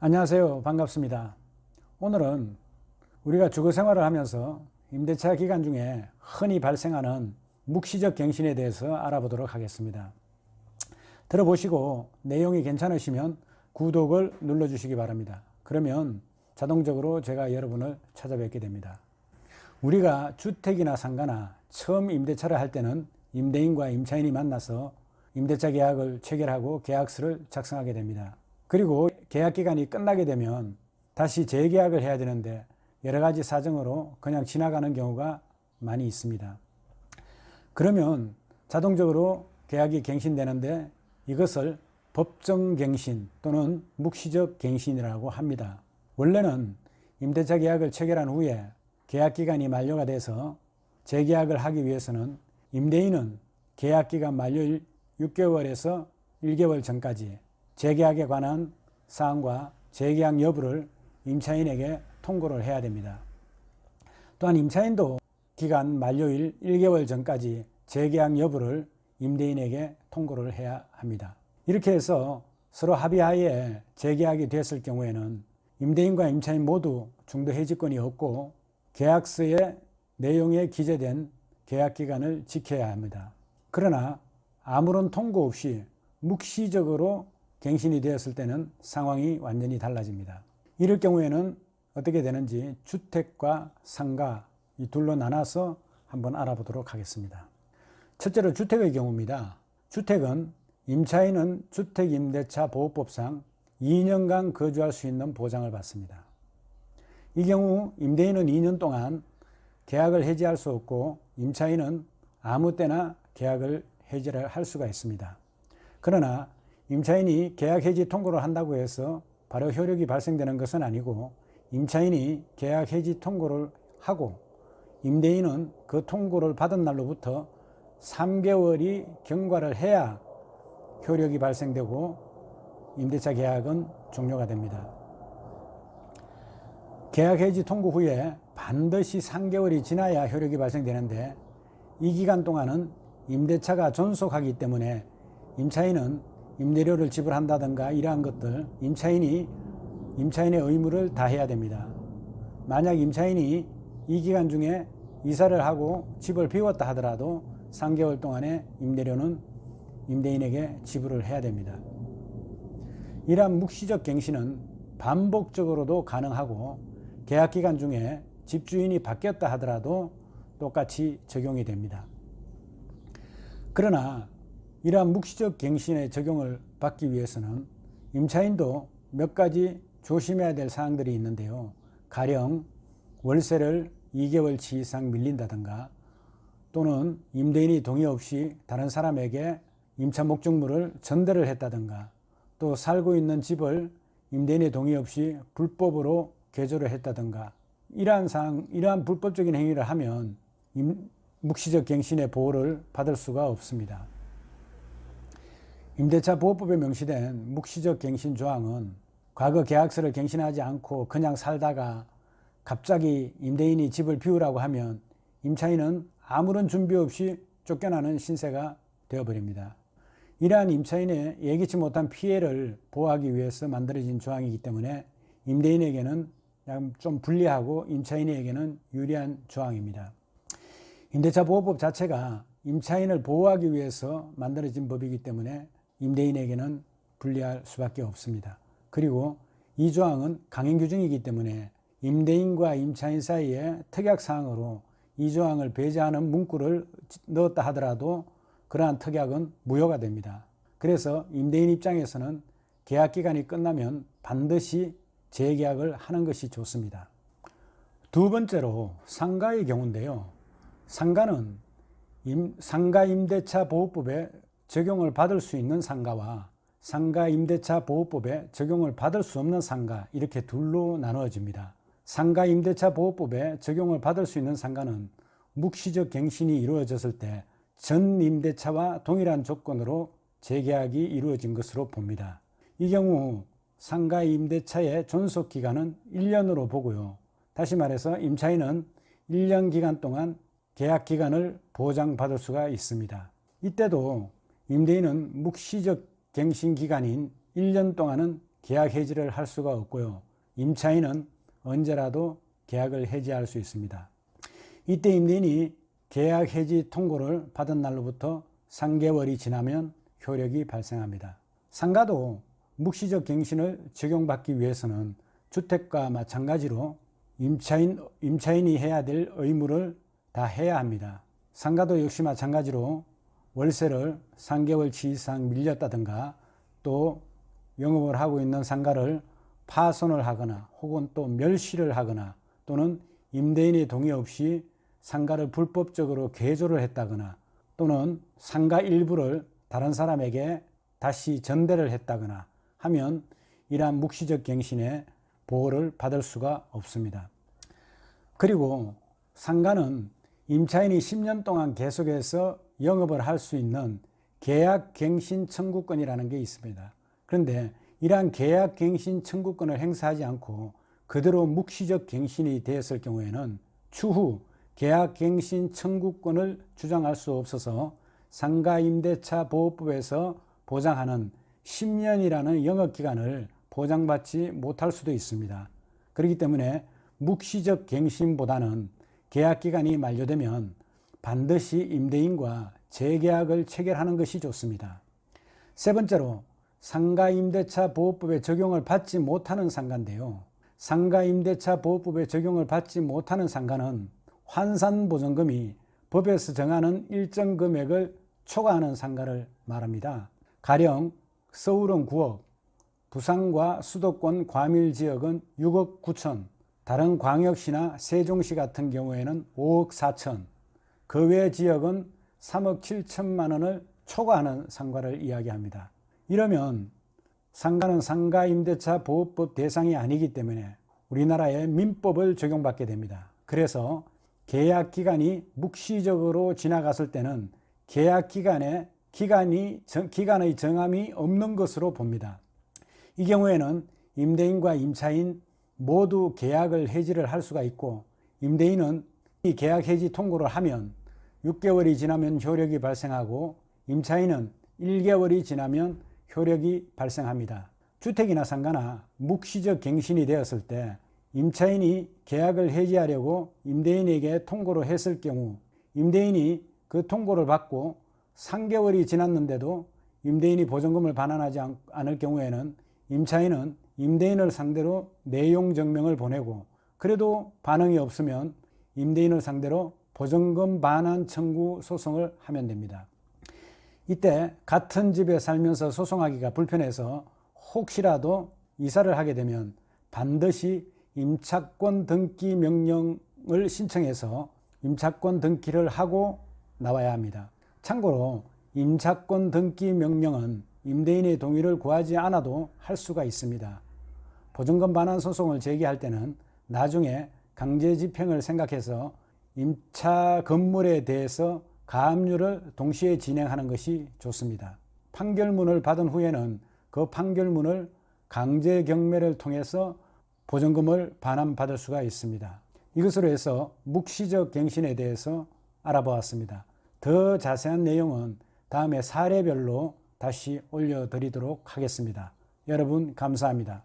안녕하세요. 반갑습니다. 오늘은 우리가 주거 생활을 하면서 임대차 기간 중에 흔히 발생하는 묵시적 갱신에 대해서 알아보도록 하겠습니다. 들어보시고 내용이 괜찮으시면 구독을 눌러주시기 바랍니다. 그러면 자동적으로 제가 여러분을 찾아뵙게 됩니다. 우리가 주택이나 상가나 처음 임대차를 할 때는 임대인과 임차인이 만나서 임대차 계약을 체결하고 계약서를 작성하게 됩니다. 그리고 계약 기간이 끝나게 되면 다시 재계약을 해야 되는데 여러 가지 사정으로 그냥 지나가는 경우가 많이 있습니다. 그러면 자동적으로 계약이 갱신되는데 이것을 법정갱신 또는 묵시적 갱신이라고 합니다. 원래는 임대차 계약을 체결한 후에 계약 기간이 만료가 돼서 재계약을 하기 위해서는 임대인은 계약 기간 만료일 6개월에서 1개월 전까지 재계약에 관한 사항과 재계약 여부를 임차인에게 통고를 해야 됩니다. 또한 임차인도 기간 만료일 1개월 전까지 재계약 여부를 임대인에게 통고를 해야 합니다. 이렇게 해서 서로 합의하에 재계약이 됐을 경우에는 임대인과 임차인 모두 중도 해지권이 없고 계약서의 내용에 기재된 계약 기간을 지켜야 합니다. 그러나 아무런 통고 없이 묵시적으로 갱신이 되었을 때는 상황이 완전히 달라집니다. 이럴 경우에는 어떻게 되는지 주택과 상가 이 둘로 나눠서 한번 알아보도록 하겠습니다. 첫째로 주택의 경우입니다. 주택은 임차인은 주택임대차보호법상 2년간 거주할 수 있는 보장을 받습니다. 이 경우 임대인은 2년 동안 계약을 해지할 수 없고 임차인은 아무 때나 계약을 해지를 할 수가 있습니다. 그러나 임차인이 계약 해지 통고를 한다고 해서 바로 효력이 발생되는 것은 아니고 임차인이 계약 해지 통고를 하고 임대인은 그 통고를 받은 날로부터 3개월이 경과를 해야 효력이 발생되고 임대차 계약은 종료가 됩니다. 계약 해지 통고 후에 반드시 3개월이 지나야 효력이 발생되는데 이 기간 동안은 임대차가 존속하기 때문에 임차인은 임대료를 지불한다든가 이러한 것들 임차인의 의무를 다해야 됩니다. 만약 임차인이 이 기간 중에 이사를 하고 집을 비웠다 하더라도 3개월 동안의 임대료는 임대인에게 지불을 해야 됩니다. 이러한 묵시적 갱신은 반복적으로도 가능하고 계약 기간 중에 집주인이 바뀌었다 하더라도 똑같이 적용이 됩니다. 그러나 이러한 묵시적 갱신의 적용을 받기 위해서는 임차인도 몇 가지 조심해야 될 사항들이 있는데요. 가령 월세를 2개월치 이상 밀린다든가 또는 임대인이 동의 없이 다른 사람에게 임차 목적물을 전대를 했다든가 또 살고 있는 집을 임대인의 동의 없이 불법으로 개조를 했다든가 이러한 불법적인 행위를 하면 묵시적 갱신의 보호를 받을 수가 없습니다. 임대차 보호법에 명시된 묵시적 갱신 조항은 과거 계약서를 갱신하지 않고 그냥 살다가 갑자기 임대인이 집을 비우라고 하면 임차인은 아무런 준비 없이 쫓겨나는 신세가 되어버립니다. 이러한 임차인의 예기치 못한 피해를 보호하기 위해서 만들어진 조항이기 때문에 임대인에게는 좀 불리하고 임차인에게는 유리한 조항입니다. 임대차 보호법 자체가 임차인을 보호하기 위해서 만들어진 법이기 때문에 임대인에게는 불리할 수밖에 없습니다. 그리고 이 조항은 강행 규정이기 때문에 임대인과 임차인 사이에 특약사항으로 이 조항을 배제하는 문구를 넣었다 하더라도 그러한 특약은 무효가 됩니다. 그래서 임대인 입장에서는 계약 기간이 끝나면 반드시 재계약을 하는 것이 좋습니다. 두 번째로 상가의 경우인데요. 상가는 상가임대차 보호법에 적용을 받을 수 있는 상가와 상가임대차 보호법에 적용을 받을 수 없는 상가 이렇게 둘로 나누어집니다. 상가임대차 보호법에 적용을 받을 수 있는 상가는 묵시적 갱신이 이루어졌을 때 전 임대차와 동일한 조건으로 재계약이 이루어진 것으로 봅니다. 이 경우 상가임대차의 존속기간은 1년으로 보고요. 다시 말해서 임차인은 1년 기간 동안 계약 기간을 보장받을 수가 있습니다. 이때도 임대인은 묵시적 갱신 기간인 1년 동안은 계약 해지를 할 수가 없고요. 임차인은 언제라도 계약을 해지할 수 있습니다. 이때 임대인이 계약 해지 통고를 받은 날로부터 3개월이 지나면 효력이 발생합니다. 상가도 묵시적 갱신을 적용받기 위해서는 주택과 마찬가지로 임차인이 해야 될 의무를 다 해야 합니다. 상가도 역시 마찬가지로 월세를 3개월치 이상 밀렸다든가 또 영업을 하고 있는 상가를 파손을 하거나 혹은 또 멸실을 하거나 또는 임대인의 동의 없이 상가를 불법적으로 개조를 했다거나 또는 상가 일부를 다른 사람에게 다시 전대를 했다거나 하면 이러한 묵시적 갱신의 보호를 받을 수가 없습니다. 그리고 상가는 임차인이 10년 동안 계속해서 영업을 할 수 있는 계약갱신 청구권이라는 게 있습니다. 그런데 이러한 계약갱신 청구권을 행사하지 않고 그대로 묵시적 갱신이 되었을 경우에는 추후 계약갱신 청구권을 주장할 수 없어서 상가임대차 보호법에서 보장하는 10년이라는 영업기간을 보장받지 못할 수도 있습니다. 그렇기 때문에 묵시적 갱신보다는 계약기간이 만료되면 반드시 임대인과 재계약을 체결하는 것이 좋습니다. 세 번째로 상가임대차 보호법에 적용을 받지 못하는 상가인데요. 상가임대차 보호법에 적용을 받지 못하는 상가는 환산보증금이 법에서 정하는 일정 금액을 초과하는 상가를 말합니다. 가령 서울은 9억, 부산과 수도권 과밀지역은 6억 9천, 다른 광역시나 세종시 같은 경우에는 5억 4천, 그 외 지역은 3억 7천만 원을 초과하는 상가를 이야기합니다. 이러면 상가는 상가임대차 보호법 대상이 아니기 때문에 우리나라의 민법을 적용받게 됩니다. 그래서 계약기간이 묵시적으로 지나갔을 때는 계약기간의 정함이 없는 것으로 봅니다. 이 경우에는 임대인과 임차인 모두 계약을 해지를 할 수가 있고 임대인은 이 계약 해지 통고를 하면 6개월이 지나면 효력이 발생하고 임차인은 1개월이 지나면 효력이 발생합니다. 주택이나 상가나 묵시적 갱신이 되었을 때 임차인이 계약을 해지하려고 임대인에게 통고를 했을 경우 임대인이 그 통고를 받고 3개월이 지났는데도 임대인이 보증금을 반환하지 않을 경우에는 임차인은 임대인을 상대로 내용 증명을 보내고 그래도 반응이 없으면 임대인을 상대로 보증금 반환 청구 소송을 하면 됩니다. 이때 같은 집에 살면서 소송하기가 불편해서 혹시라도 이사를 하게 되면 반드시 임차권 등기 명령을 신청해서 임차권 등기를 하고 나와야 합니다. 참고로 임차권 등기 명령은 임대인의 동의를 구하지 않아도 할 수가 있습니다. 보증금 반환 소송을 제기할 때는 나중에 강제 집행을 생각해서 임차 건물에 대해서 가압류를 동시에 진행하는 것이 좋습니다. 판결문을 받은 후에는 그 판결문을 강제 경매를 통해서 보증금을 반환받을 수가 있습니다. 이것으로 해서 묵시적 갱신에 대해서 알아보았습니다. 더 자세한 내용은 다음에 사례별로 다시 올려드리도록 하겠습니다. 여러분 감사합니다.